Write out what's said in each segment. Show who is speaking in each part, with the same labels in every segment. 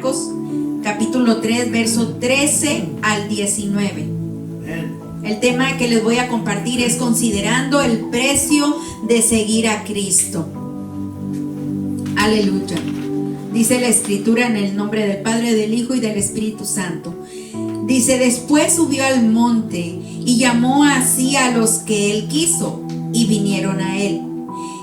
Speaker 1: Marcos, capítulo 3, verso 13 al 19. El tema que les voy a compartir es considerando el precio de seguir a Cristo. Aleluya. Dice la Escritura en el nombre del Padre, del Hijo y del Espíritu Santo. Dice: después subió al monte y llamó así a los que él quiso, y vinieron a él.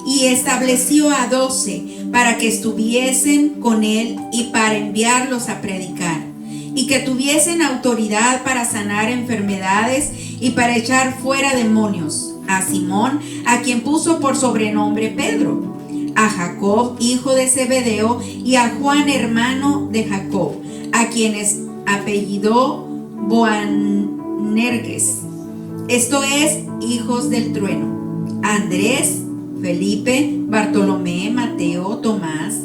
Speaker 1: Y estableció a 12 para que estuviesen con él y para enviarlos a predicar, y que tuviesen autoridad para sanar enfermedades y para echar fuera demonios. A Simón, a quien puso por sobrenombre Pedro, a Jacob, hijo de Zebedeo, y a Juan, hermano de Jacob, a quienes apellidó Boanerges, esto es, hijos del trueno, a Andrés, Felipe, Bartolomé, Mateo, Tomás,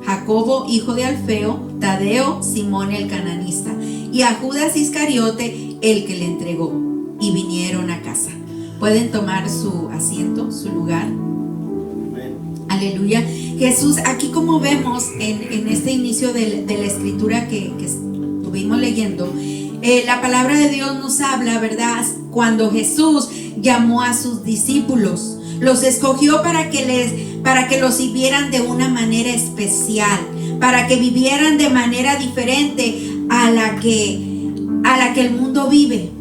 Speaker 1: Jacobo, hijo de Alfeo, Tadeo, Simón el cananista, y a Judas Iscariote, el que le entregó. Y vinieron a casa. Pueden tomar su asiento, su lugar. Aleluya. Jesús, aquí como vemos en este inicio de la escritura que estuvimos leyendo, la palabra de Dios nos habla, ¿verdad? Cuando Jesús llamó a sus discípulos, los escogió para que los sirvieran de una manera especial, para que vivieran de manera diferente a la que el mundo vive.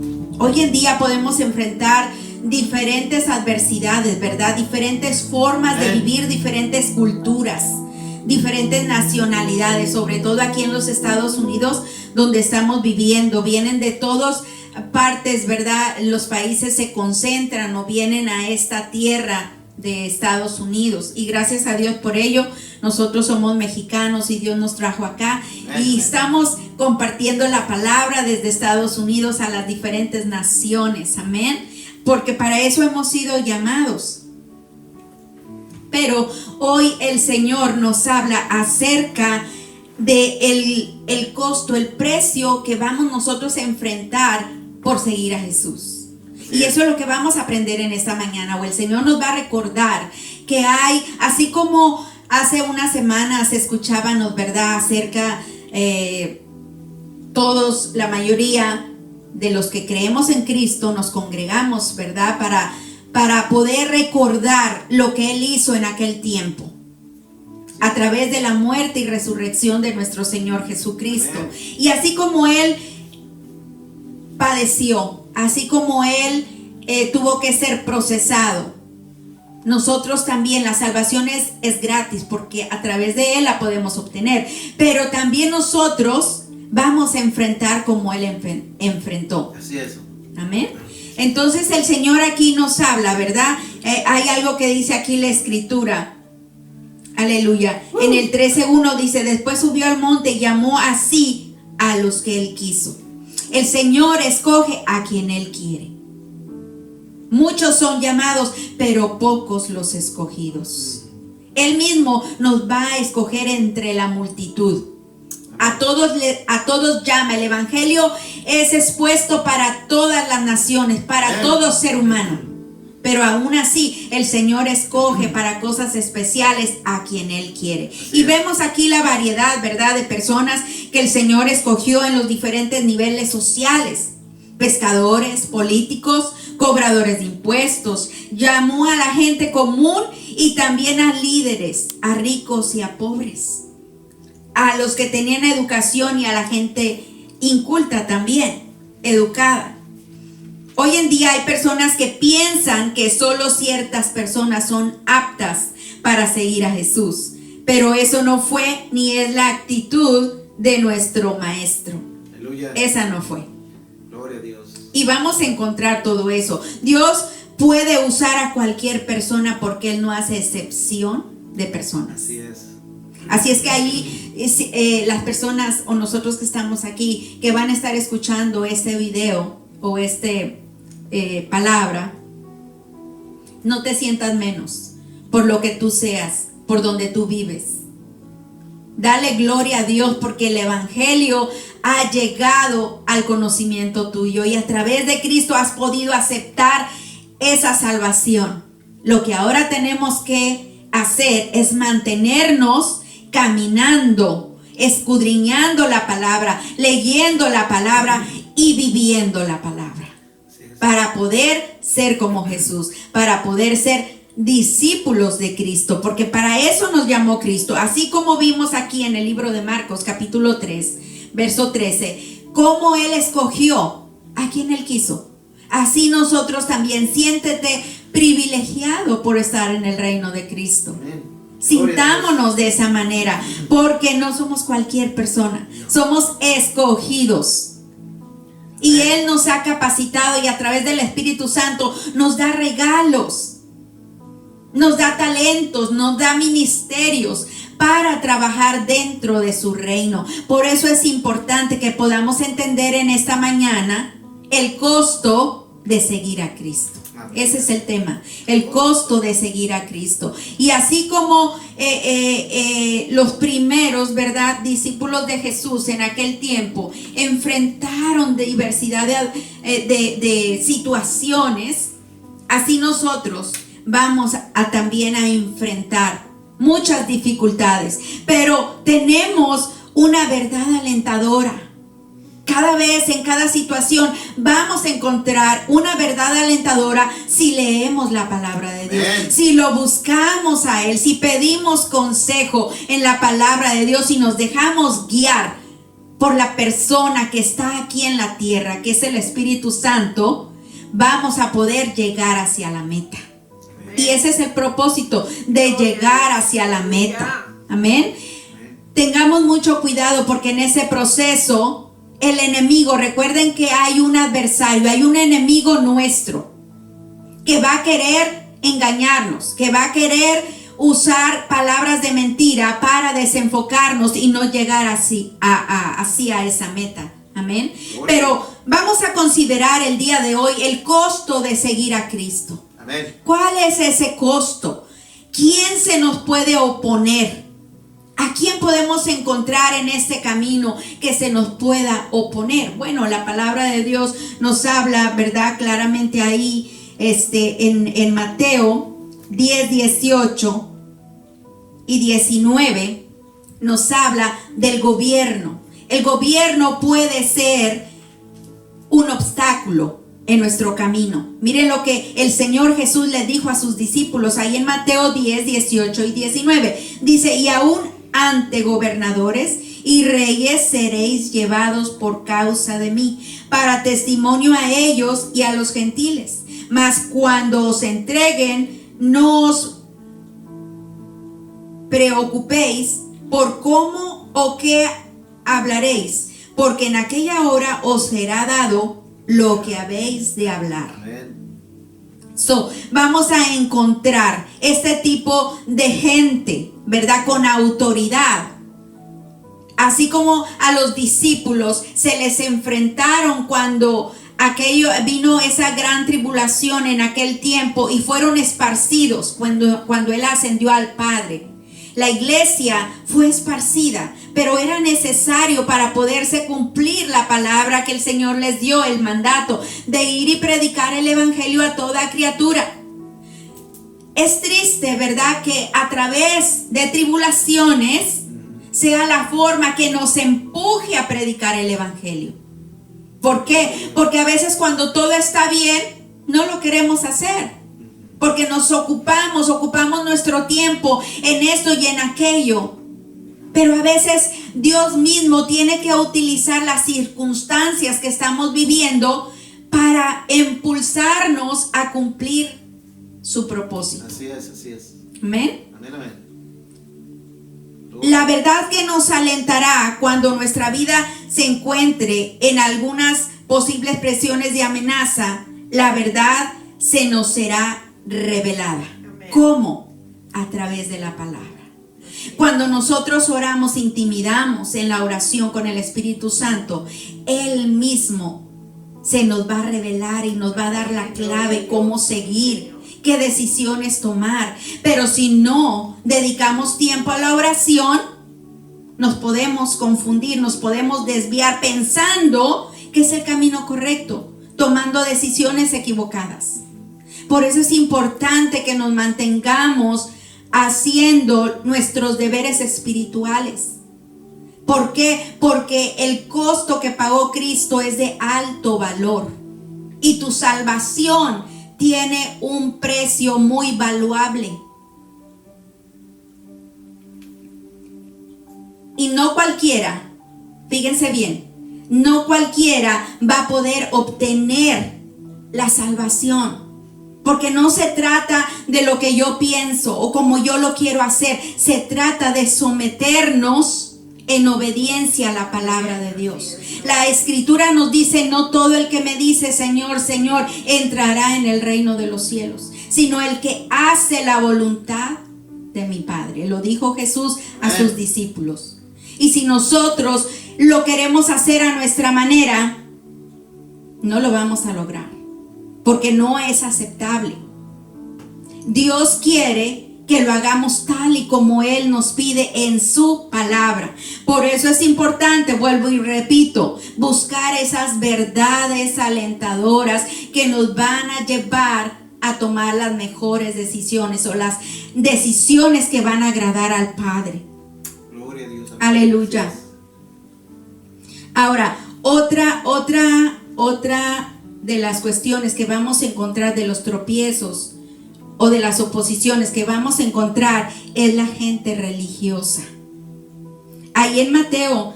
Speaker 1: Hoy en día podemos enfrentar diferentes adversidades, ¿verdad? Diferentes formas de vivir, diferentes culturas, diferentes nacionalidades, sobre todo aquí en los Estados Unidos, donde estamos viviendo. Vienen de todas partes, ¿verdad? Los países se concentran o vienen a esta tierra de Estados Unidos, y gracias a Dios por ello. Nosotros somos mexicanos y Dios nos trajo acá y estamos compartiendo la palabra desde Estados Unidos a las diferentes naciones, amén, porque para eso hemos sido llamados. Pero hoy el Señor nos habla acerca de el costo, el precio que vamos nosotros a enfrentar por seguir a Jesús. Y eso es lo que vamos a aprender en esta mañana, o el Señor nos va a recordar que hay, así como hace unas semanas escuchábamos, ¿verdad?, acerca, todos, la mayoría de los que creemos en Cristo nos congregamos, ¿verdad?, para poder recordar lo que Él hizo en aquel tiempo, a través de la muerte y resurrección de nuestro Señor Jesucristo. Y así como Él padeció, así como Él tuvo que ser procesado, nosotros también, la salvación es gratis, porque a través de Él la podemos obtener, pero también nosotros vamos a enfrentar como Él enfrentó. Así es. Amén. Entonces el Señor aquí nos habla, ¿verdad? Hay algo que dice aquí la Escritura. Aleluya. En el 13:1 dice: después subió al monte y llamó así a los que Él quiso. El Señor escoge a quien Él quiere. Muchos son llamados, pero pocos los escogidos. Él mismo nos va a escoger entre la multitud. A todos llama. El evangelio es expuesto para todas las naciones, para todo ser humano. Pero aún así el Señor escoge para cosas especiales a quien Él quiere. Y vemos aquí la variedad, ¿verdad?, de personas que el Señor escogió en los diferentes niveles sociales. Pescadores, políticos, cobradores de impuestos. Llamó a la gente común y también a líderes, a ricos y a pobres, a los que tenían educación y a la gente inculta también, educada. Hoy en día hay personas que piensan que solo ciertas personas son aptas para seguir a Jesús, pero eso no fue ni es la actitud de nuestro Maestro. Aleluya. Esa no fue. Gloria a Dios. Y vamos a encontrar todo eso. Dios puede usar a cualquier persona porque Él no hace excepción de personas. Así es. Así es que ahí las personas o nosotros que estamos aquí, que van a estar escuchando este video o palabra, no te sientas menos por lo que tú seas, por donde tú vives. Dale gloria a Dios porque el evangelio ha llegado al conocimiento tuyo y a través de Cristo has podido aceptar esa salvación. Lo que ahora tenemos que hacer es mantenernos caminando escudriñando la palabra, leyendo la palabra y viviendo la palabra. Para poder ser como Jesús, para poder ser discípulos de Cristo, porque para eso nos llamó Cristo. Así como vimos aquí en el libro de Marcos, capítulo 3, verso 13, cómo Él escogió a quien Él quiso. Así nosotros también, siéntete privilegiado por estar en el reino de Cristo. Amén. Sintámonos de esa manera, porque no somos cualquier persona, somos escogidos. Y Él nos ha capacitado y a través del Espíritu Santo nos da regalos, nos da talentos, nos da ministerios para trabajar dentro de su reino. Por eso es importante que podamos entender en esta mañana el costo de seguir a Cristo. Ese es el tema, el costo de seguir a Cristo. Y así como los primeros, ¿verdad?, discípulos de Jesús en aquel tiempo enfrentaron diversidad de situaciones, así nosotros vamos también a enfrentar muchas dificultades, pero tenemos una verdad alentadora. Cada vez, en cada situación, vamos a encontrar una verdad alentadora si leemos la palabra de Dios, si lo buscamos a Él, si pedimos consejo en la palabra de Dios y nos dejamos guiar por la persona que está aquí en la tierra, que es el Espíritu Santo, vamos a poder llegar hacia la meta. Y ese es el propósito, de llegar hacia la meta. Amén. Tengamos mucho cuidado, porque en ese proceso el enemigo, recuerden que hay un adversario, hay un enemigo nuestro que va a querer engañarnos, que va a querer usar palabras de mentira para desenfocarnos y no llegar así a esa meta. Amén. Pero vamos a considerar el día de hoy el costo de seguir a Cristo. Amén. ¿Cuál es ese costo? ¿Quién se nos puede oponer? ¿A quién podemos encontrar en este camino que se nos pueda oponer? Bueno, la palabra de Dios nos habla, ¿verdad?, claramente ahí en Mateo 10, 18 y 19 nos habla del gobierno. El gobierno puede ser un obstáculo en nuestro camino. Miren lo que el Señor Jesús les dijo a sus discípulos ahí en Mateo 10, 18 y 19. Dice: y aún ante gobernadores y reyes seréis llevados por causa de mí, para testimonio a ellos y a los gentiles. Mas cuando os entreguen, no os preocupéis por cómo o qué hablaréis, porque en aquella hora os será dado lo que habéis de hablar. Amén. Vamos a encontrar este tipo de gente, ¿verdad?, con autoridad. Así como a los discípulos se les enfrentaron cuando vino esa gran tribulación en aquel tiempo y fueron esparcidos cuando Él ascendió al Padre. La iglesia fue esparcida, pero era necesario para poderse cumplir la palabra que el Señor les dio, el mandato de ir y predicar el evangelio a toda criatura. Es triste, ¿verdad?, que a través de tribulaciones sea la forma que nos empuje a predicar el evangelio. ¿Por qué? Porque a veces cuando todo está bien, no lo queremos hacer. Porque nos ocupamos nuestro tiempo en esto y en aquello. Pero a veces Dios mismo tiene que utilizar las circunstancias que estamos viviendo para impulsarnos a cumplir su propósito. Así es. Amén. Amén. La verdad que nos alentará cuando nuestra vida se encuentre en algunas posibles presiones de amenaza, la verdad se nos será revelada. Amén. ¿Cómo? A través de la palabra. Cuando nosotros oramos, intimidamos en la oración con el Espíritu Santo, Él mismo se nos va a revelar y nos va a dar la clave cómo seguir, qué decisiones tomar. Pero si no dedicamos tiempo a la oración, nos podemos confundir, nos podemos desviar pensando que es el camino correcto, tomando decisiones equivocadas. Por eso es importante que nos mantengamos haciendo nuestros deberes espirituales, ¿Por qué? Porque el costo que pagó Cristo es de alto valor. Y tu salvación tiene un precio muy valuable. Y no cualquiera, fíjense bien, no cualquiera va a poder obtener la salvación. Porque no se trata de lo que yo pienso o como yo lo quiero hacer. Se trata de someternos en obediencia a la palabra de Dios. La Escritura nos dice: no todo el que me dice Señor, Señor, entrará en el reino de los cielos, sino el que hace la voluntad de mi Padre. Lo dijo Jesús a sus discípulos. Y si nosotros lo queremos hacer a nuestra manera, no lo vamos a lograr, porque no es aceptable. Dios quiere que lo hagamos tal y como Él nos pide en su palabra. Por eso es importante, vuelvo y repito, buscar esas verdades alentadoras que nos van a llevar a tomar las mejores decisiones o las decisiones que van a agradar al Padre.
Speaker 2: Gloria a Dios.
Speaker 1: Aleluya. Ahora, otra de las cuestiones que vamos a encontrar de los tropiezos o de las oposiciones que vamos a encontrar es la gente religiosa. Ahí en Mateo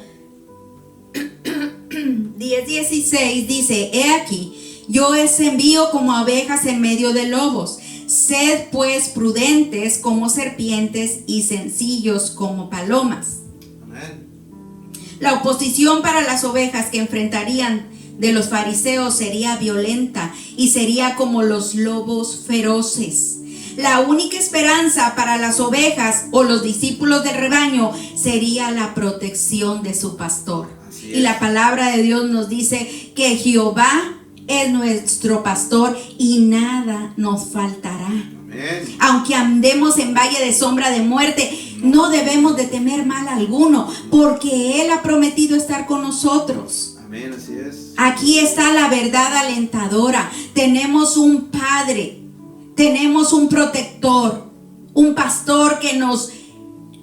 Speaker 1: 10:16 dice: he aquí, yo os envío como ovejas en medio de lobos. Sed pues prudentes como serpientes y sencillos como palomas.
Speaker 2: Amén.
Speaker 1: La oposición para las ovejas que enfrentarían de los fariseos sería violenta y sería como los lobos feroces. La única esperanza para las ovejas o los discípulos del rebaño sería la protección de su pastor. Y la palabra de Dios nos dice que Jehová es nuestro pastor y nada nos faltará.
Speaker 2: Amén.
Speaker 1: Aunque andemos en valle de sombra de muerte, no debemos de temer mal alguno, porque Él ha prometido estar con nosotros.
Speaker 2: Amén, así es.
Speaker 1: Aquí está la verdad alentadora. Tenemos un Padre, tenemos un protector, un pastor que nos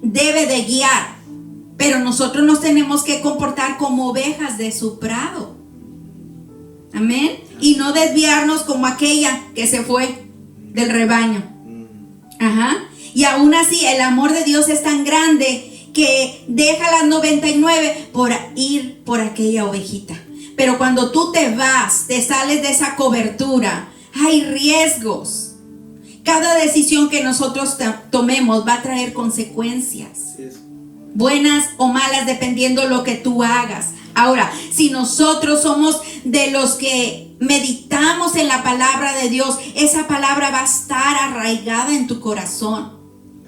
Speaker 1: debe de guiar, pero nosotros nos tenemos que comportar como ovejas de su prado. Amén. Y no desviarnos como aquella que se fue del rebaño. Ajá. Y aún así el amor de Dios es tan grande que deja las 99 por ir por aquella ovejita. Pero cuando tú te vas, te sales de esa cobertura, hay riesgos. Cada decisión que nosotros tomemos va a traer consecuencias, buenas o malas, dependiendo lo que tú hagas. Ahora, si nosotros somos de los que meditamos en la palabra de Dios, esa palabra va a estar arraigada en tu corazón.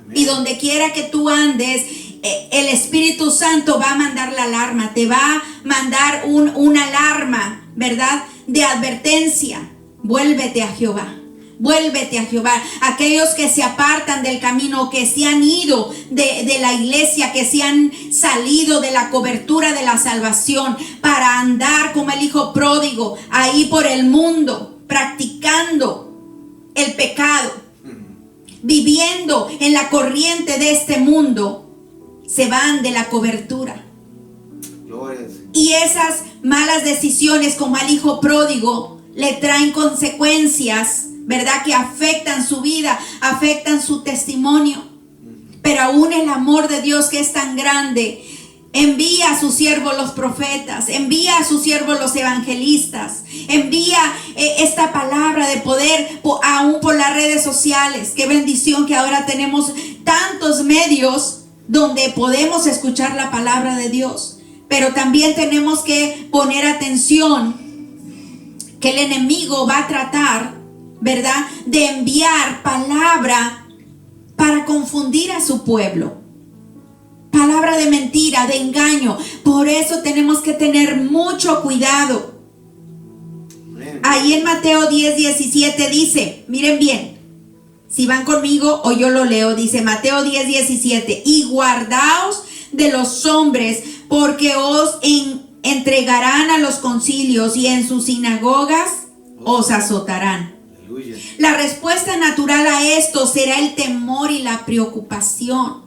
Speaker 1: Amén. Y donde quiera que tú andes, el Espíritu Santo va a mandar la alarma, te va a mandar una alarma, ¿verdad? De advertencia. Vuélvete a Jehová. Vuélvete a Jehová. Aquellos que se apartan del camino, que se han ido de la iglesia, que se han salido de la cobertura de la salvación para andar como el hijo pródigo ahí por el mundo, practicando el pecado, viviendo en la corriente de este mundo, se van de la cobertura. Y esas malas decisiones como al hijo pródigo le traen consecuencias, ¿verdad? Que afectan su vida, afectan su testimonio. Pero aún el amor de Dios, que es tan grande, envía a sus siervos los profetas, envía a sus siervos los evangelistas, envía esta palabra de poder aún por las redes sociales. Qué bendición que ahora tenemos tantos medios donde podemos escuchar la palabra de Dios. Pero también tenemos que poner atención que el enemigo va a tratar, ¿verdad?, de enviar palabra para confundir a su pueblo. Palabra de mentira, de engaño. Por eso tenemos que tener mucho cuidado. Ahí en Mateo 10:17 dice, miren bien, si van conmigo o yo lo leo, dice Mateo 10:17, y guardaos de los hombres, porque os entregarán a los concilios y en sus sinagogas os azotarán. Aleluya. La respuesta natural a esto será el temor y la preocupación.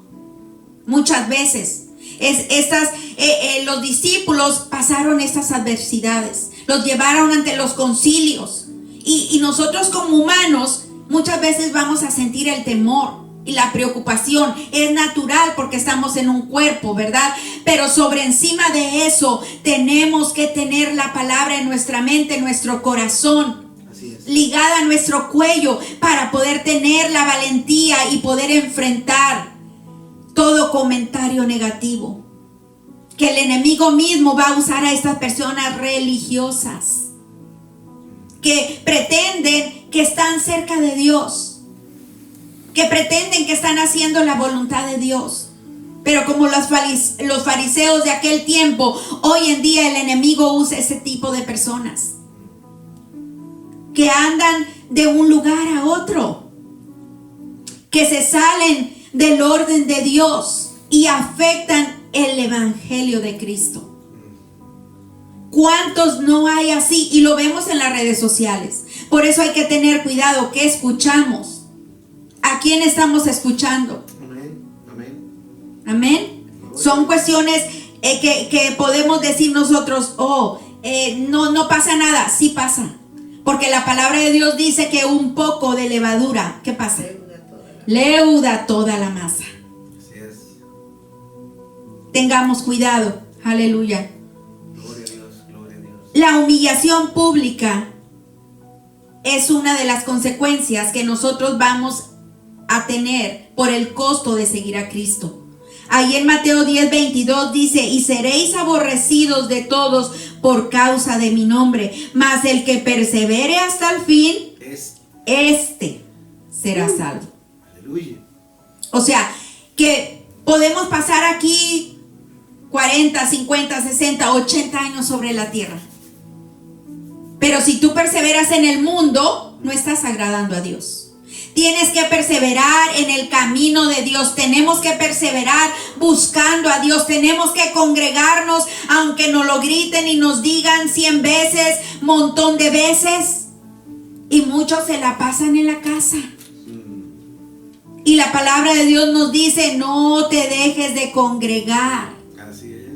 Speaker 1: Muchas veces Los discípulos pasaron estas adversidades, los llevaron ante los concilios. Y nosotros como humanos muchas veces vamos a sentir el temor y la preocupación. Es natural porque estamos en un cuerpo, ¿verdad? Pero sobre encima de eso tenemos que tener la palabra en nuestra mente, en nuestro corazón, ligada a nuestro cuello, para poder tener la valentía y poder enfrentar todo comentario negativo que el enemigo mismo va a usar a estas personas religiosas que pretenden que están cerca de Dios, que pretenden que están haciendo la voluntad de Dios. Pero como los fariseos de aquel tiempo, hoy en día el enemigo usa ese tipo de personas que andan de un lugar a otro, que se salen del orden de Dios y afectan el evangelio de Cristo. ¿Cuántos no hay así? Y lo vemos en las redes sociales. Por eso hay que tener cuidado. ¿Qué escuchamos? ¿A quién estamos escuchando?
Speaker 2: Amén. Amén.
Speaker 1: Amén. Son cuestiones que podemos decir nosotros, no pasa nada. Sí pasa. Porque la palabra de Dios dice que un poco de levadura, ¿qué pasa? Leuda toda la masa.
Speaker 2: Así es.
Speaker 1: Tengamos cuidado. Aleluya.
Speaker 2: Gloria a Dios, gloria a Dios.
Speaker 1: La humillación pública es una de las consecuencias que nosotros vamos a tener por el costo de seguir a Cristo. Ahí en Mateo 10:22 dice: y seréis aborrecidos de todos por causa de mi nombre, mas el que persevere hasta el fin, este será salvo.
Speaker 2: Aleluya.
Speaker 1: O sea, que podemos pasar aquí 40, 50, 60, 80 años sobre la tierra. Pero si tú perseveras en el mundo, no estás agradando a Dios. Tienes que perseverar en el camino de Dios. Tenemos que perseverar buscando a Dios. Tenemos que congregarnos, aunque nos lo griten y nos digan 100 veces, montón de veces. Y muchos se la pasan en la casa. Y la palabra de Dios nos dice: no te dejes de congregar.
Speaker 2: Así es.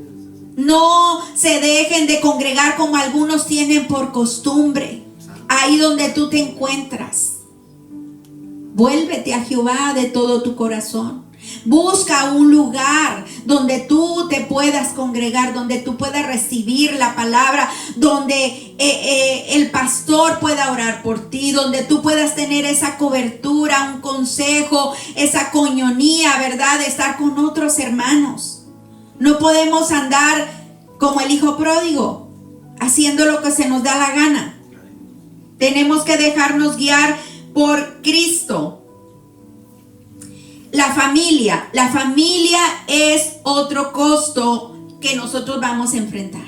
Speaker 1: No se dejen de congregar como algunos tienen por costumbre. Ahí donde tú te encuentras, vuélvete a Jehová de todo tu corazón. Busca un lugar donde tú te puedas congregar, donde tú puedas recibir la palabra, donde el pastor pueda orar por ti, donde tú puedas tener esa cobertura, un consejo, esa coinonía, ¿verdad? De estar con otros hermanos. No podemos andar como el hijo pródigo, haciendo lo que se nos da la gana. Tenemos que dejarnos guiar por Cristo. La familia es otro costo que nosotros vamos a enfrentar.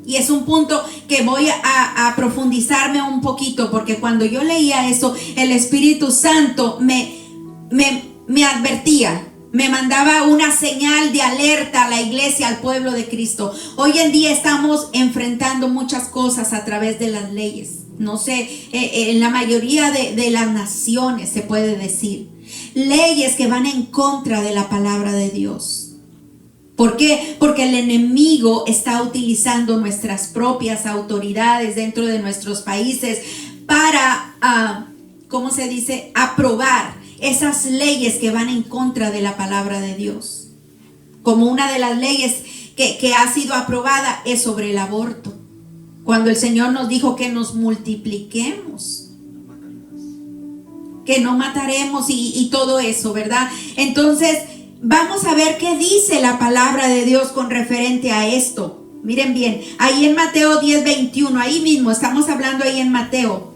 Speaker 1: Y es un punto que voy a profundizarme un poquito, porque cuando yo leía eso, el Espíritu Santo me advertía, me mandaba una señal de alerta a la iglesia, al pueblo de Cristo. Hoy en día estamos enfrentando muchas cosas a través de las leyes. No sé, en la mayoría de las naciones se puede decir. Leyes que van en contra de la palabra de Dios. ¿Por qué? Porque el enemigo está utilizando nuestras propias autoridades dentro de nuestros países para, ¿cómo se dice?, aprobar esas leyes que van en contra de la palabra de Dios. Como una de las leyes que ha sido aprobada es sobre el aborto. Cuando el Señor nos dijo que nos multipliquemos, que no mataremos y todo eso, ¿verdad? Entonces, vamos a ver qué dice la palabra de Dios con referente a esto. Miren bien, ahí en Mateo 10:21, ahí mismo, estamos hablando ahí en Mateo.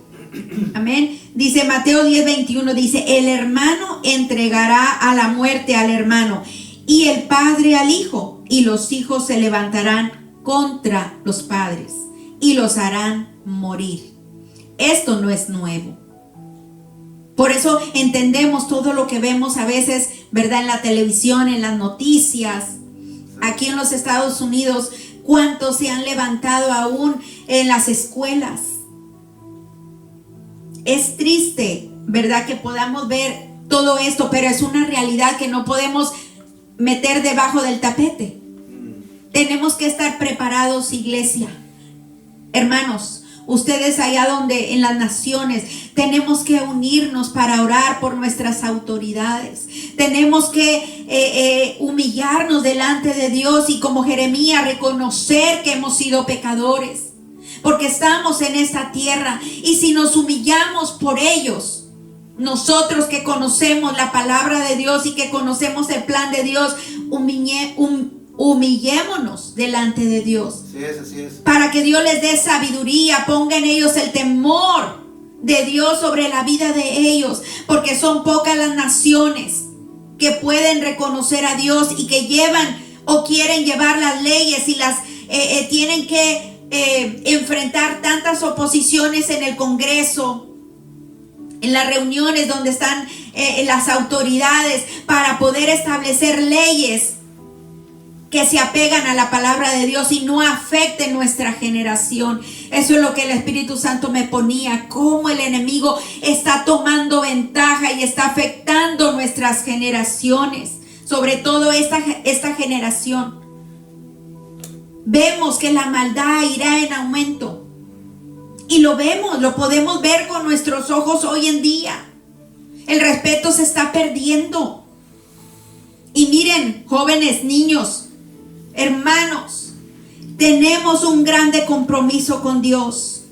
Speaker 1: Amén. Dice Mateo 10:21, dice: el hermano entregará a la muerte al hermano, y el padre al hijo, y los hijos se levantarán contra los padres y los harán morir. Esto no es nuevo. Por eso entendemos todo lo que vemos a veces, ¿verdad?, en la televisión, en las noticias. Aquí en los Estados Unidos, ¿cuántos se han levantado aún en las escuelas? Es triste, ¿verdad?, que podamos ver todo esto, pero es una realidad que no podemos meter debajo del tapete. Tenemos que estar preparados, iglesia. Hermanos, ustedes allá donde en las naciones, tenemos que unirnos para orar por nuestras autoridades. Tenemos que humillarnos delante de Dios y como Jeremías reconocer que hemos sido pecadores. Porque estamos en esta tierra y si nos humillamos por ellos, nosotros que conocemos la palabra de Dios y que conocemos el plan de Dios, humillémonos delante de Dios.
Speaker 2: Así es.
Speaker 1: Para que Dios les dé sabiduría, ponga en ellos el temor de Dios sobre la vida de ellos, porque son pocas las naciones que pueden reconocer a Dios y que llevan o quieren llevar las leyes y las tienen que enfrentar tantas oposiciones en el Congreso, en las reuniones donde están las autoridades para poder establecer leyes que se apegan a la palabra de Dios y no afecten nuestra generación. Eso es lo que el Espíritu Santo me ponía, cómo el enemigo está tomando ventaja y está afectando nuestras generaciones, sobre todo esta generación. Vemos que la maldad irá en aumento y lo podemos ver con nuestros ojos hoy en día. El respeto se está perdiendo. Y miren, jóvenes, niños, hermanos, tenemos un grande compromiso con Dios.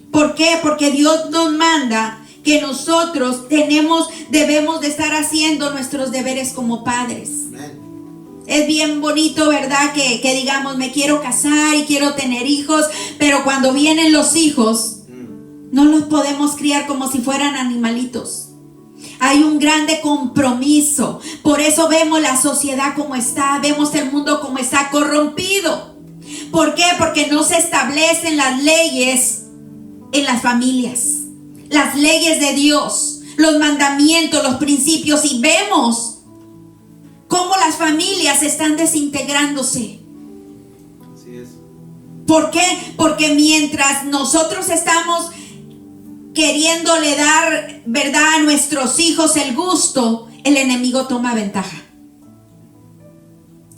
Speaker 1: ¿Por qué? Porque Dios nos manda que nosotros debemos de estar haciendo nuestros deberes como padres.
Speaker 2: Amén.
Speaker 1: Es bien bonito, ¿verdad? Que digamos, me quiero casar y quiero tener hijos, pero cuando vienen los hijos, no los podemos criar como si fueran animalitos. Hay un grande compromiso. Por eso vemos la sociedad como está, vemos el mundo como está corrompido. ¿Por qué? Porque no se establecen las leyes en las familias, las leyes de Dios, los mandamientos, los principios, y vemos cómo las familias están desintegrándose.
Speaker 2: Así es.
Speaker 1: ¿Por qué? Porque mientras nosotros estamos queriéndole dar, ¿verdad?, a nuestros hijos el gusto, el enemigo toma ventaja,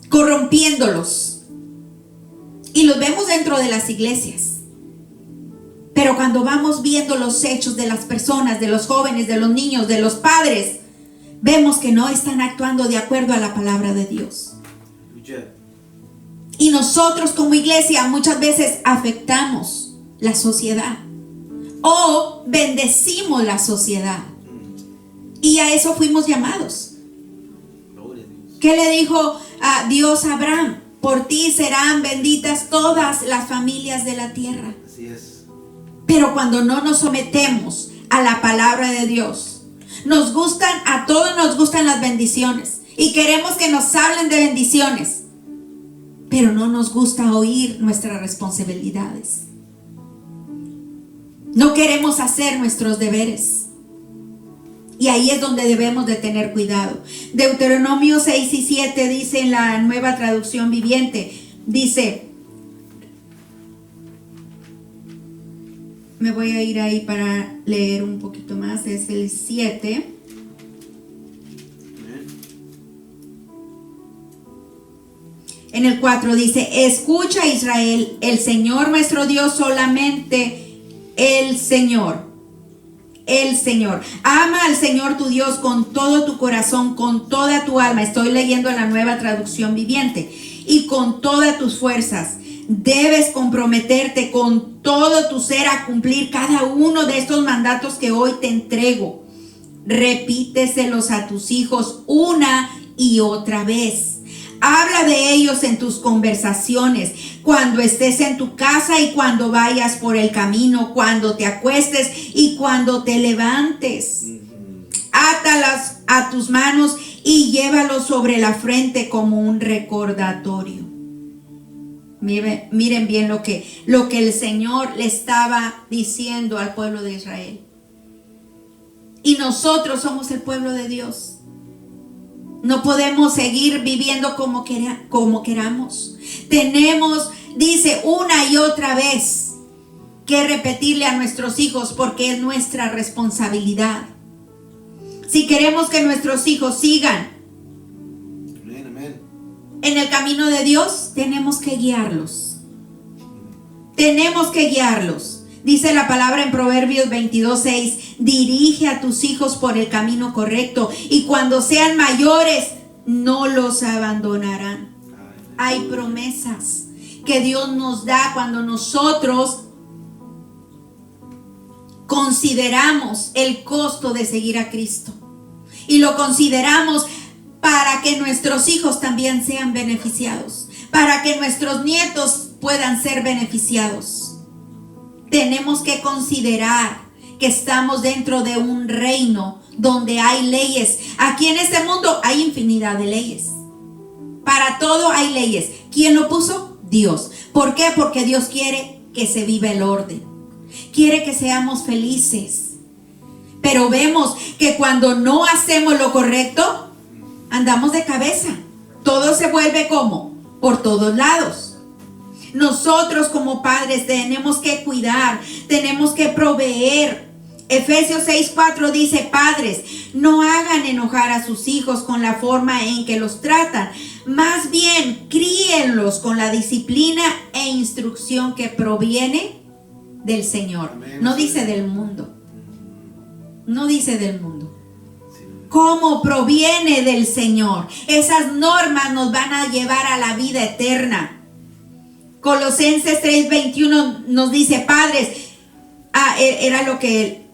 Speaker 1: corrompiéndolos. Y los vemos dentro de las iglesias. Pero cuando vamos viendo los hechos de las personas, de los jóvenes, de los niños, de los padres, vemos que no están actuando de acuerdo a la palabra de Dios. Y nosotros como iglesia muchas veces afectamos la sociedad o bendecimos la sociedad. Y a eso fuimos llamados. ¿Qué le dijo a Dios a Abraham? Por ti serán benditas todas las familias de la tierra.
Speaker 2: Así es.
Speaker 1: Pero cuando no nos sometemos a la palabra de Dios, a todos nos gustan las bendiciones y queremos que nos hablen de bendiciones, pero no nos gusta oír nuestras responsabilidades. No queremos hacer nuestros deberes. Y ahí es donde debemos de tener cuidado. Deuteronomio 6 y 7 dice en la Nueva Traducción Viviente, dice, me voy a ir ahí para leer un poquito más, es el 7. En el 4 dice, escucha Israel, el Señor nuestro Dios, solamente el Señor. Ama al Señor tu Dios con todo tu corazón, con toda tu alma. Estoy leyendo la Nueva Traducción Viviente. Y con todas tus fuerzas. Debes comprometerte con todo tu ser a cumplir cada uno de estos mandatos que hoy te entrego. Repíteselos a tus hijos una y otra vez. Habla de ellos en tus conversaciones, cuando estés en tu casa y cuando vayas por el camino, cuando te acuestes y cuando te levantes. Átalas a tus manos y llévalos sobre la frente como un recordatorio. Miren bien lo que el Señor le estaba diciendo al pueblo de Israel. Y nosotros somos el pueblo de Dios. No podemos seguir viviendo como queramos. Tenemos, dice, una y otra vez que repetirle a nuestros hijos porque es nuestra responsabilidad. Si queremos que nuestros hijos sigan en el camino de Dios, tenemos que guiarlos. Tenemos que guiarlos. Dice la palabra en Proverbios 22:6, dirige a tus hijos por el camino correcto y cuando sean mayores no los abandonarán. Hay promesas que Dios nos da cuando nosotros consideramos el costo de seguir a Cristo. Y lo consideramos para que nuestros hijos también sean beneficiados, para que nuestros nietos puedan ser beneficiados. Tenemos que considerar que estamos dentro de un reino donde hay leyes. Aquí en este mundo hay infinidad de leyes. Para todo hay leyes. ¿Quién lo puso? Dios. ¿Por qué? Porque Dios quiere que se viva el orden. Quiere que seamos felices. Pero vemos que cuando no hacemos lo correcto, andamos de cabeza. Todo se vuelve como por todos lados. Nosotros como padres tenemos que cuidar, tenemos que proveer. Efesios 6:4 dice, padres, no hagan enojar a sus hijos con la forma en que los tratan. Más bien, críenlos con la disciplina e instrucción que proviene del Señor.
Speaker 2: Amén.
Speaker 1: No dice del mundo. No dice del mundo. ¿Cómo proviene del Señor? Esas normas nos van a llevar a la vida eterna. Colosenses 3:21 nos dice, padres, era lo que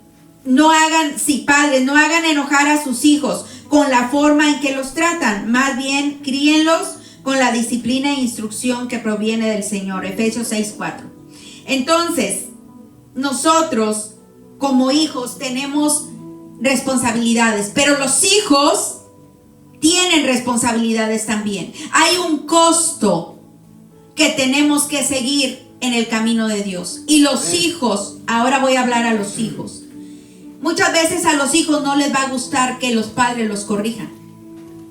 Speaker 1: padres, no hagan enojar a sus hijos con la forma en que los tratan, más bien críenlos con la disciplina e instrucción que proviene del Señor. Efesios 6:4. Entonces, nosotros como hijos tenemos responsabilidades, pero los hijos tienen responsabilidades también. Hay un costo que tenemos que seguir en el camino de Dios. Y los hijos, ahora voy a hablar a los hijos. Muchas veces a los hijos no les va a gustar que los padres los corrijan.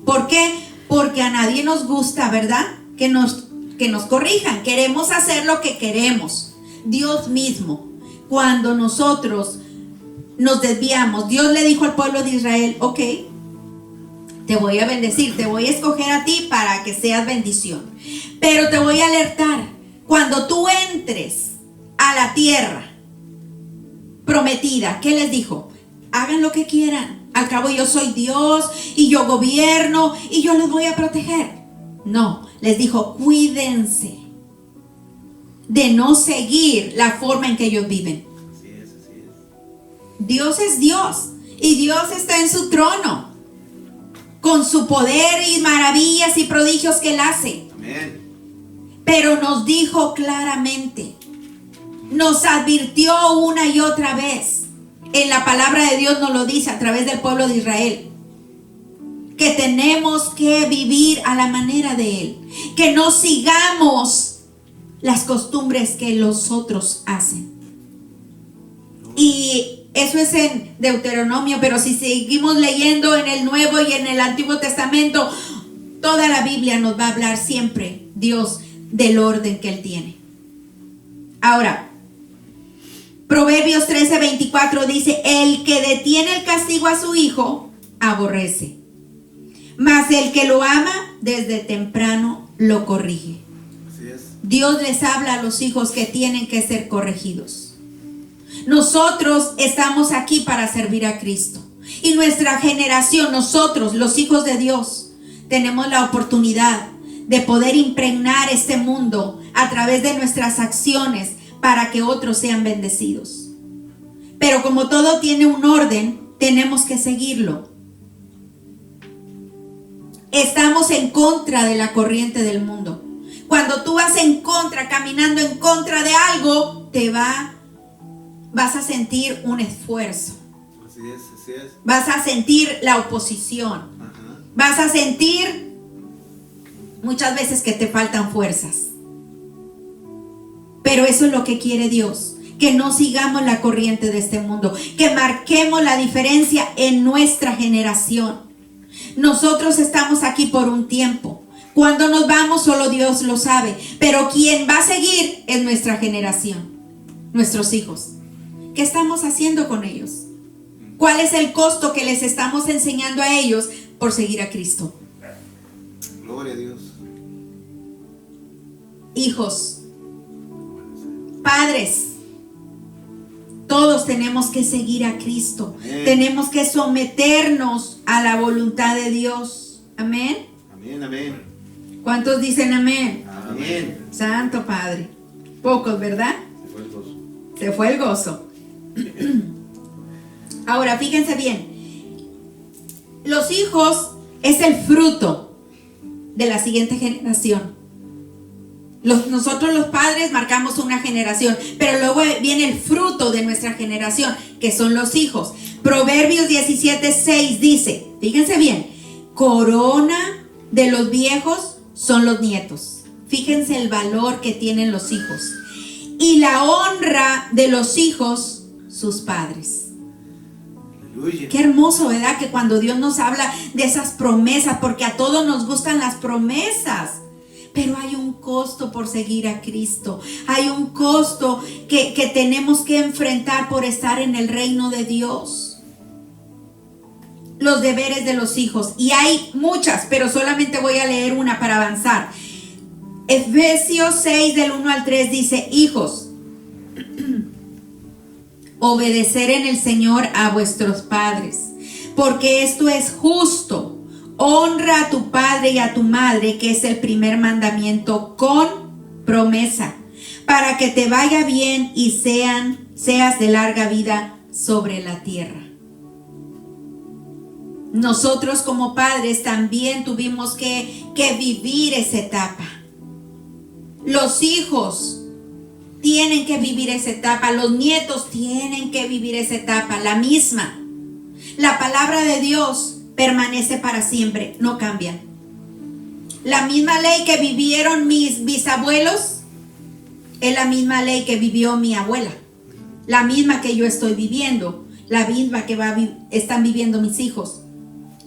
Speaker 1: ¿Por qué? Porque a nadie nos gusta, ¿verdad? Que nos corrijan. Queremos hacer lo que queremos. Dios mismo, cuando nosotros nos desviamos, Dios le dijo al pueblo de Israel, ok, te voy a bendecir, te voy a escoger a ti para que seas bendición. Pero te voy a alertar, cuando tú entres a la tierra prometida, ¿qué les dijo? Hagan lo que quieran, al cabo yo soy Dios y yo gobierno y yo los voy a proteger. No, les dijo, cuídense de no seguir la forma en que ellos viven.
Speaker 2: Así es, así es.
Speaker 1: Dios es Dios y Dios está en su trono con su poder y maravillas y prodigios que Él hace.
Speaker 2: Amén.
Speaker 1: Pero nos dijo claramente, nos advirtió una y otra vez, en la palabra de Dios nos lo dice a través del pueblo de Israel, que tenemos que vivir a la manera de Él, que no sigamos las costumbres que los otros hacen. Y eso es en Deuteronomio, pero si seguimos leyendo en el Nuevo y en el Antiguo Testamento, toda la Biblia nos va a hablar siempre, Dios, del orden que Él tiene. Ahora, Proverbios 13:24 dice, el que detiene el castigo a su hijo, aborrece, mas el que lo ama, desde temprano lo corrige.
Speaker 2: Así es.
Speaker 1: Dios les habla a los hijos que tienen que ser corregidos. Nosotros estamos aquí para servir a Cristo. Y nuestra generación, nosotros, los hijos de Dios, tenemos la oportunidad de poder impregnar este mundo a través de nuestras acciones para que otros sean bendecidos. Pero como todo tiene un orden, tenemos que seguirlo. Estamos en contra de la corriente del mundo. Cuando tú vas en contra, caminando en contra de algo, vas a sentir un esfuerzo.
Speaker 2: Así es, así es.
Speaker 1: Vas a sentir la oposición.
Speaker 2: Ajá.
Speaker 1: Vas a sentir muchas veces que te faltan fuerzas. Pero eso es lo que quiere Dios, que no sigamos la corriente de este mundo, que marquemos la diferencia en nuestra generación. Nosotros estamos aquí por un tiempo. Cuando nos vamos, solo Dios lo sabe. Pero quien va a seguir es nuestra generación, nuestros hijos. ¿Qué estamos haciendo con ellos? ¿Cuál es el costo que les estamos enseñando a ellos por seguir a Cristo?
Speaker 2: Gloria a Dios.
Speaker 1: hijos, padres, todos tenemos que seguir a Cristo.
Speaker 2: Amén.
Speaker 1: Tenemos que someternos a la voluntad de Dios. Amén.
Speaker 2: Amén, amén.
Speaker 1: ¿Cuántos dicen amén?
Speaker 2: Amén.
Speaker 1: Santo Padre. Pocos, ¿verdad?
Speaker 2: Se fue el gozo.
Speaker 1: Se fue el gozo. Ahora, fíjense bien. Los hijos es el fruto de la siguiente generación. Nosotros los padres marcamos una generación, pero luego viene el fruto de nuestra generación, que son los hijos. Proverbios 17:6 dice, fíjense bien, corona de los viejos son los nietos. Fíjense el valor que tienen los hijos. Y la honra de los hijos, sus padres.
Speaker 2: Aleluya.
Speaker 1: Qué hermoso, ¿verdad? Que cuando Dios nos habla de esas promesas, porque a todos nos gustan las promesas, pero hay un costo por seguir a Cristo. Hay un costo que tenemos que enfrentar por estar en el reino de Dios. Los deberes de los hijos. Y hay muchas, pero solamente voy a leer una para avanzar. Efesios 6 del 1 al 3 dice, hijos, obedecer en el Señor a vuestros padres, porque esto es justo. Honra a tu padre y a tu madre, que es el primer mandamiento, con promesa, para que te vaya bien y seas de larga vida sobre la tierra. Nosotros como padres también tuvimos que vivir esa etapa. Los hijos tienen que vivir esa etapa, los nietos tienen que vivir esa etapa, la misma. La palabra de Dios permanece para siempre, no cambia. La misma ley que vivieron mis bisabuelos es la misma ley que vivió mi abuela, la misma que yo estoy viviendo, la misma que están viviendo mis hijos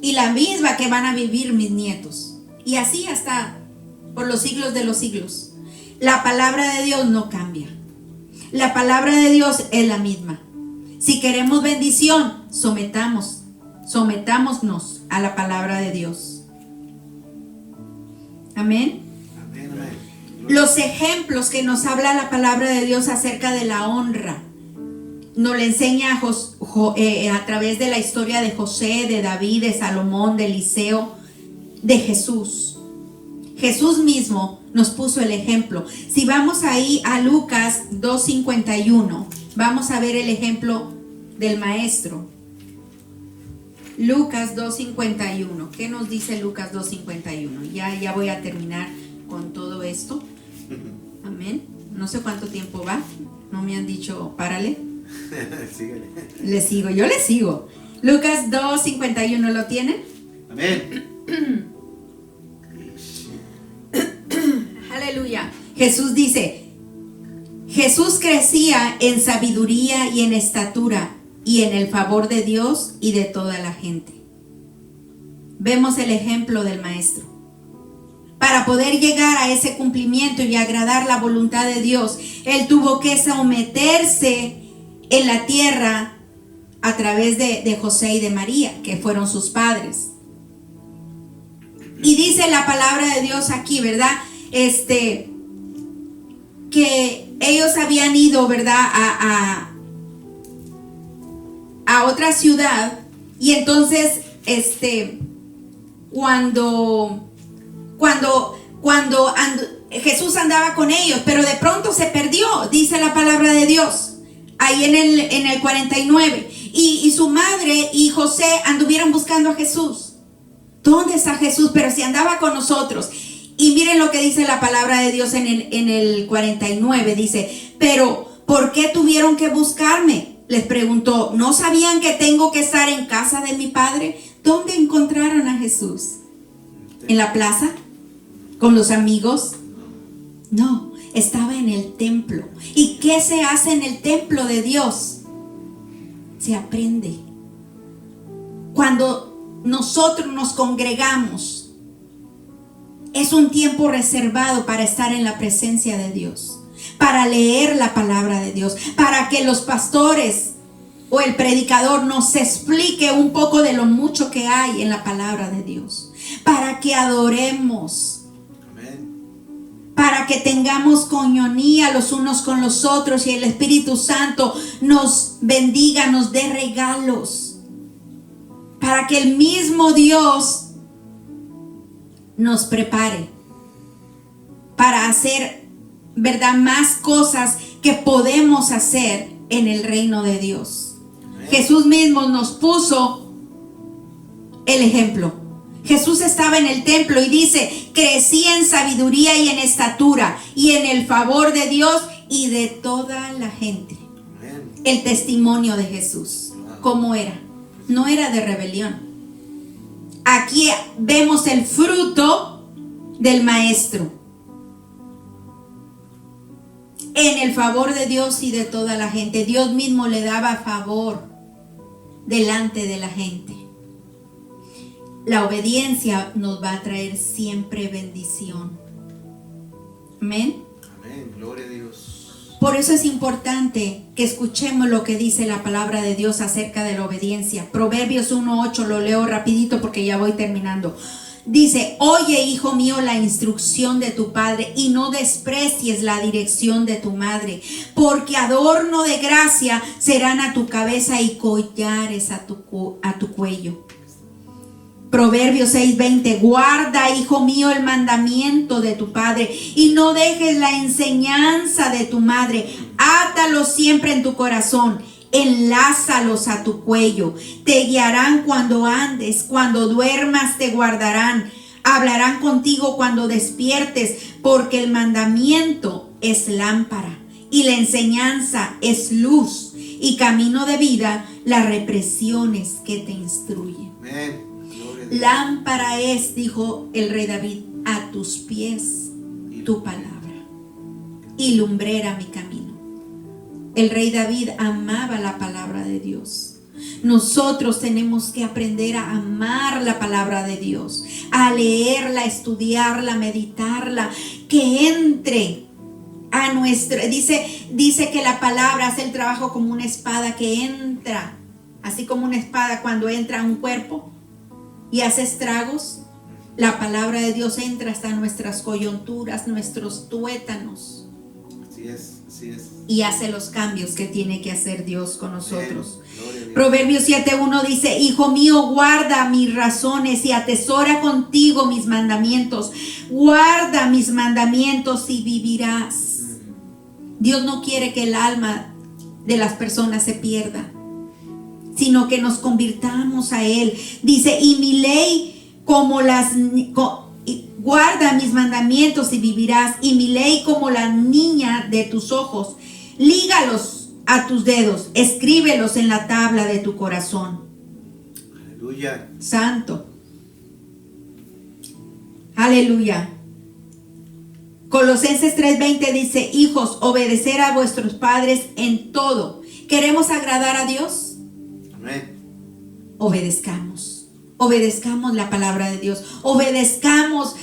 Speaker 1: y la misma que van a vivir mis nietos, y así hasta por los siglos de los siglos. La palabra de Dios no cambia. La palabra de Dios es la misma. Si queremos bendición, sometámonos a la palabra de Dios. Amén.
Speaker 2: Amén, amén.
Speaker 1: Los ejemplos que nos habla la palabra de Dios acerca de la honra nos le enseña a través de la historia de José, de David, de Salomón, de Eliseo, de Jesús. Jesús mismo nos puso el ejemplo. Si vamos ahí a Lucas 2:51, vamos a ver el ejemplo del maestro. Lucas 2:51. ¿Qué nos dice Lucas 2:51? Ya voy a terminar con todo esto. Amén. No sé cuánto tiempo va. No me han dicho, párale.
Speaker 2: Síguele.
Speaker 1: Yo le sigo. Lucas 2:51, ¿lo tienen?
Speaker 2: Amén.
Speaker 1: Aleluya. Jesús dice, Jesús crecía en sabiduría y en estatura y en el favor de Dios y de toda la gente. Vemos el ejemplo del maestro. Para poder llegar a ese cumplimiento y agradar la voluntad de Dios, él tuvo que someterse en la tierra a través de José y de María, que fueron sus padres. Y dice la palabra de Dios aquí, ¿verdad? Que ellos habían ido, ¿verdad? A otra ciudad, y entonces cuando Jesús andaba con ellos, pero de pronto se perdió, dice la palabra de Dios ahí en el 49, y su madre y José anduvieron buscando a Jesús. ¿Dónde está Jesús? Pero si andaba con nosotros. Y miren lo que dice la palabra de Dios en el 49, dice, pero ¿por qué tuvieron que buscarme? Les preguntó, ¿no sabían que tengo que estar en casa de mi padre? ¿Dónde encontraron a Jesús? ¿En la plaza? ¿Con los amigos? No, estaba en el templo. ¿Y qué se hace en el templo de Dios? Se aprende. Cuando nosotros nos congregamos, es un tiempo reservado para estar en la presencia de Dios, para leer la palabra de Dios, para que los pastores o el predicador nos explique un poco de lo mucho que hay en la palabra de Dios, para que adoremos.
Speaker 2: Amén.
Speaker 1: para que tengamos coinonía los unos con los otros y el Espíritu Santo nos bendiga, nos dé regalos, para que el mismo Dios nos prepare para hacer, ¿verdad?, más cosas que podemos hacer en el reino de Dios. Jesús mismo nos puso el ejemplo. Jesús estaba en el templo y dice: crecí en sabiduría y en estatura y en el favor de Dios y de toda la gente. El testimonio de Jesús, ¿cómo era? No era de rebelión. Aquí vemos el fruto del maestro. En el favor de Dios y de toda la gente. Dios mismo le daba favor delante de la gente. La obediencia nos va a traer siempre bendición. Amén.
Speaker 2: Amén. Gloria a Dios.
Speaker 1: Por eso es importante que escuchemos lo que dice la palabra de Dios acerca de la obediencia. Proverbios 1:8, lo leo rapidito porque ya voy terminando. Dice: oye, hijo mío, la instrucción de tu padre y no desprecies la dirección de tu madre, porque adorno de gracia serán a tu cabeza y collares a tu cuello. Proverbios 6:20, guarda, hijo mío, el mandamiento de tu padre y no dejes la enseñanza de tu madre. Átalos siempre en tu corazón, enlázalos a tu cuello. Te guiarán cuando andes, cuando duermas te guardarán. Hablarán contigo cuando despiertes, porque el mandamiento es lámpara y la enseñanza es luz y camino de vida, las represiones que te instruyen.
Speaker 2: Amén.
Speaker 1: Lámpara es, dijo el rey David, a tus pies tu palabra y lumbrera mi camino. El rey David amaba la palabra de Dios. Nosotros tenemos que aprender a amar la palabra de Dios, a leerla, estudiarla, meditarla, que entre a nuestro, dice que la palabra hace el trabajo como una espada que entra, así como una espada cuando entra a un cuerpo y hace estragos. La palabra de Dios entra hasta nuestras coyunturas, nuestros tuétanos.
Speaker 2: Así es, así es.
Speaker 1: Y hace los cambios que tiene que hacer Dios con nosotros. Proverbios 7:1 dice: hijo mío, guarda mis razones y atesora contigo mis mandamientos. Guarda mis mandamientos y vivirás. Dios no quiere que el alma de las personas se pierda, sino que nos convirtamos a Él. Dice: y mi ley guarda mis mandamientos y vivirás, y mi ley como la niña de tus ojos. Lígalos a tus dedos, escríbelos en la tabla de tu corazón.
Speaker 2: Aleluya.
Speaker 1: Santo. Aleluya. Colosenses 3:20 dice: hijos, obedecer a vuestros padres en todo. ¿Queremos agradar a Dios?
Speaker 2: Amén.
Speaker 1: Obedezcamos la palabra de Dios, obedezcamos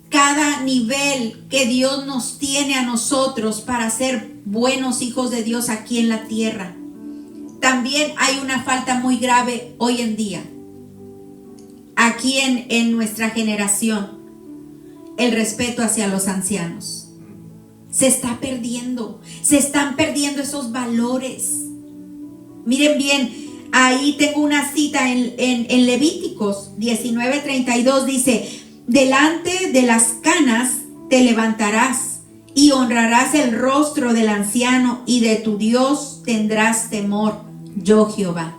Speaker 1: cada nivel que Dios nos tiene a nosotros para ser buenos hijos de Dios aquí en la tierra. También hay una falta muy grave hoy en día, aquí en nuestra generación: el respeto hacia los ancianos. Se están perdiendo esos valores. Miren bien, ahí tengo una cita en Levíticos 19:32, dice: delante de las canas te levantarás y honrarás el rostro del anciano y de tu Dios tendrás temor, yo Jehová.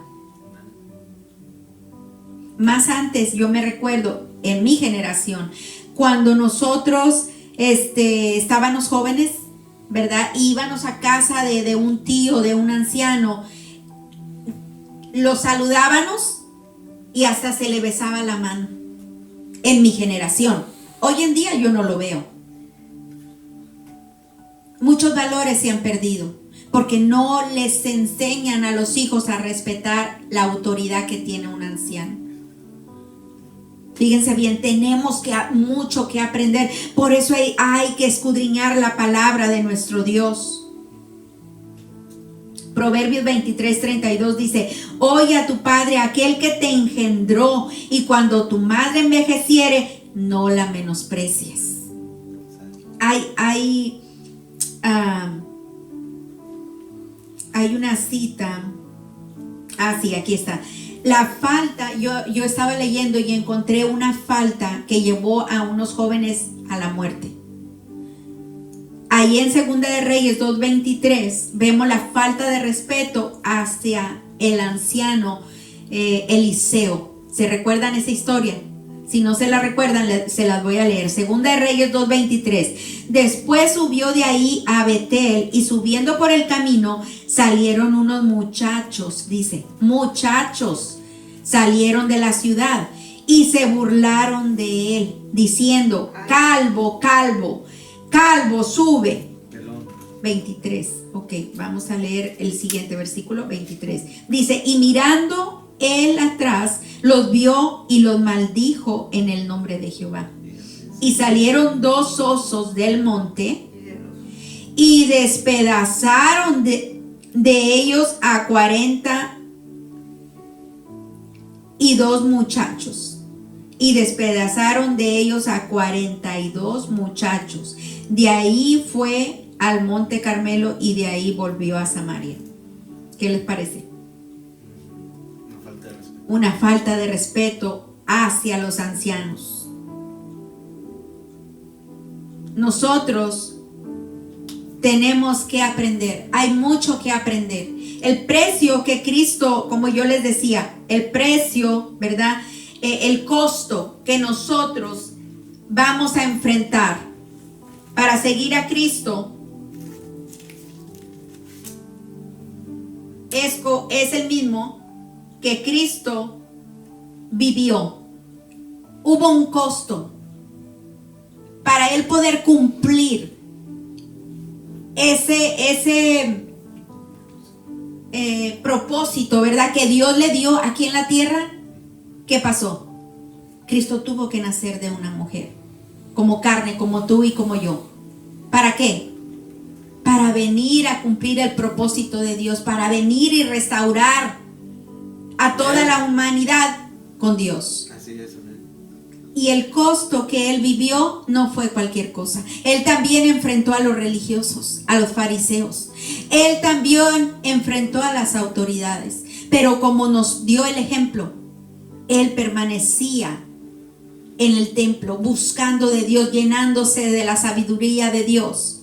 Speaker 1: Más antes, yo me recuerdo en mi generación, cuando nosotros estábamos jóvenes, ¿verdad? Íbamos a casa de un tío, de un anciano, lo saludábamos y hasta se le besaba la mano. En mi generación. Hoy en día yo no lo veo. Muchos valores se han perdido porque no les enseñan a los hijos a respetar la autoridad que tiene un anciano. Fíjense bien, tenemos mucho que aprender. Por eso hay que escudriñar la palabra de nuestro Dios. Proverbios 23:32 dice: oye a tu padre, aquel que te engendró, y cuando tu madre envejeciere, no la menosprecies. hay una cita. Sí, aquí está. La falta, yo estaba leyendo y encontré una falta que llevó a unos jóvenes a la muerte. Ahí en Segunda de Reyes 2:23 vemos la falta de respeto hacia el anciano Eliseo. ¿Se recuerdan esa historia? Si no se la recuerdan, se las voy a leer. Segunda de Reyes 2:23. Después subió de ahí a Betel, y subiendo por el camino salieron unos muchachos, dice, muchachos, salieron de la ciudad y se burlaron de él, diciendo, calvo, calvo, calvo, sube. 23. Ok, vamos a leer el siguiente versículo, 23. Dice, y mirando él atrás, los vio y los maldijo en el nombre de Jehová. Y salieron 2 osos del monte y despedazaron de ellos a 42 muchachos. Y despedazaron de ellos a 42 muchachos. De ahí fue al monte Carmelo y de ahí volvió a Samaria. ¿Qué les parece? Una falta de respeto hacia los ancianos. Nosotros tenemos que aprender. Hay mucho que aprender. El precio que Cristo, como yo les decía, el precio, ¿verdad? El costo que nosotros vamos a enfrentar para seguir a Cristo es el mismo que Cristo vivió. Hubo un costo para él poder cumplir ese propósito, ¿verdad? Que Dios le dio aquí en la tierra. ¿Qué pasó? Cristo tuvo que nacer de una mujer, como carne, como tú y como yo. ¿Para qué? Para venir a cumplir el propósito de Dios, para venir y restaurar a toda la humanidad con Dios.
Speaker 2: Así es, amén.
Speaker 1: Y el costo que él vivió no fue cualquier cosa. Él también enfrentó a los religiosos, a los fariseos. Él también enfrentó a las autoridades. Pero como nos dio el ejemplo, él permanecía en el templo, buscando de Dios, llenándose de la sabiduría de Dios.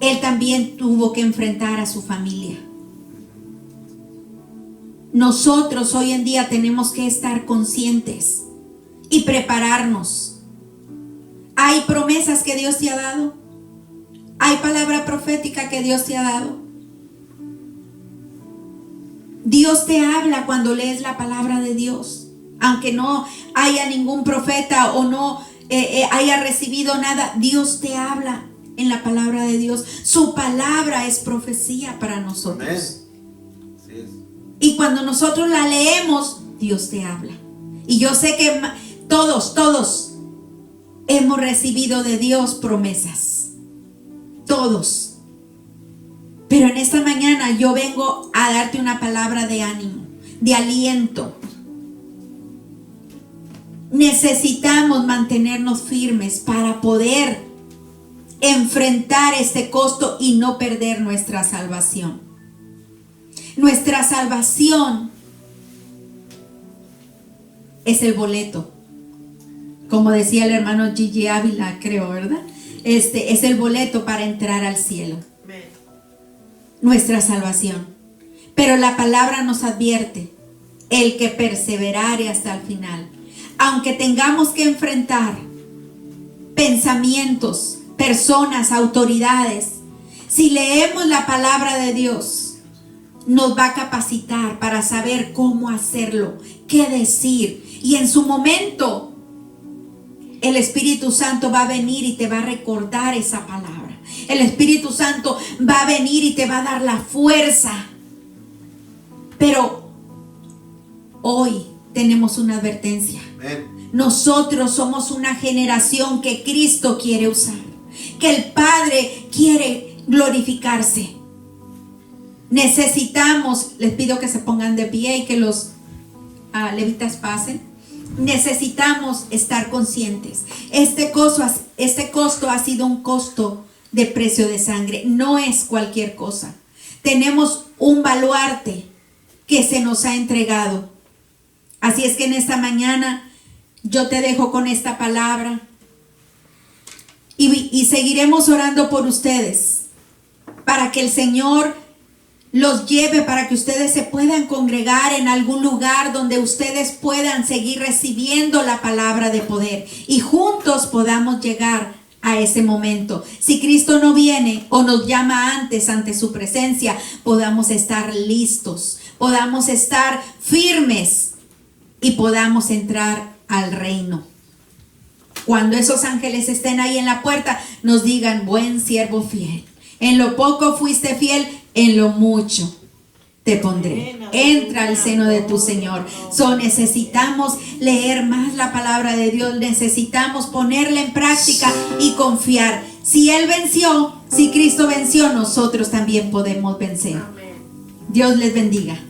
Speaker 1: Él también tuvo que enfrentar a su familia. Nosotros hoy en día tenemos que estar conscientes y prepararnos. Hay promesas que Dios te ha dado. Hay palabra profética que Dios te ha dado. Dios te habla cuando lees la palabra de Dios. Aunque no haya ningún profeta o no haya recibido nada, Dios te habla en la palabra de Dios. Su palabra es profecía para nosotros.
Speaker 2: Amén. Sí es.
Speaker 1: Y cuando nosotros la leemos, Dios te habla. Y yo sé que todos hemos recibido de Dios promesas. Todos. Pero en esta mañana yo vengo a darte una palabra de ánimo, de aliento. Necesitamos mantenernos firmes para poder enfrentar este costo y no perder nuestra salvación. Nuestra salvación es el boleto. Como decía el hermano Gigi Ávila, creo, ¿verdad? Es el boleto para entrar al cielo. Nuestra salvación. Pero la palabra nos advierte: el que perseverare hasta el final. Aunque tengamos que enfrentar pensamientos, personas, autoridades, si leemos la palabra de Dios, nos va a capacitar para saber cómo hacerlo, qué decir. Y en su momento, el Espíritu Santo va a venir y te va a recordar esa palabra. El Espíritu Santo va a venir y te va a dar la fuerza. Pero hoy tenemos una advertencia. Nosotros somos una generación que Cristo quiere usar, que el Padre quiere glorificarse. Necesitamos, les pido que se pongan de pie y que los levitas pasen. necesitamos estar conscientes. Este costo ha sido un costo de precio de sangre. No es cualquier cosa. Tenemos un baluarte que se nos ha entregado. Así es que en esta mañana yo te dejo con esta palabra. Y seguiremos orando por ustedes, para que el Señor los lleve, para que ustedes se puedan congregar en algún lugar donde ustedes puedan seguir recibiendo la palabra de poder y juntos podamos llegar a ese momento. Si Cristo no viene o nos llama antes ante su presencia, podamos estar listos, podamos estar firmes y podamos entrar al reino. Cuando esos ángeles estén ahí en la puerta, nos digan: buen siervo fiel, en lo poco fuiste fiel, en lo mucho te pondré. Entra al seno de tu Señor. Necesitamos leer más la palabra de Dios, necesitamos ponerla en práctica y confiar. Si Él venció, si Cristo venció, nosotros también podemos vencer. Dios les bendiga.